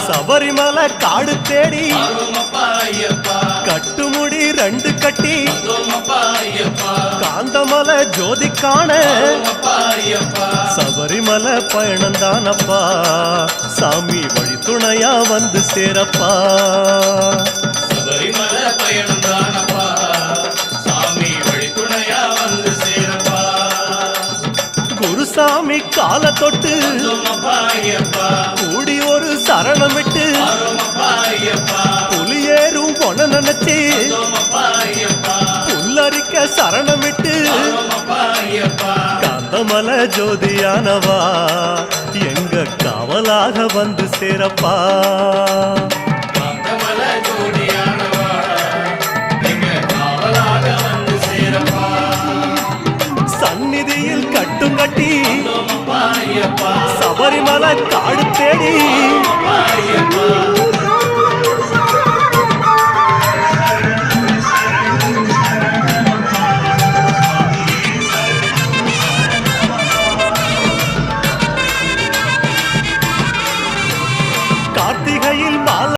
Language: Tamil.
சபரிமலை காடு தேடி கட்டுமுடி 2 கட்டி காந்தமலை ஜோதி காண சபரிமலை பயணந்தானப்பா சாமி வழி துணையா வந்து சேரப்பா. சபரிமலை பயணந்தானப்பா சாமி வழி துணையா வந்து சேரப்பா. குருசாமி கால தொட்டு கூடி ஒரு சரணமிட்டு புலியேறும் பொன நினைச்சு புல்லரிக்க சரணமிட்டு காந்தமலை ஜோதியானவா எங்க காவலாக வந்து சேரப்பா. காந்தமலை ஜோதியானவா எங்க காவலாக வந்து சேரப்பா. சந்நிதியில் கட்டும் கட்டி சபரிமலை காடு தேடி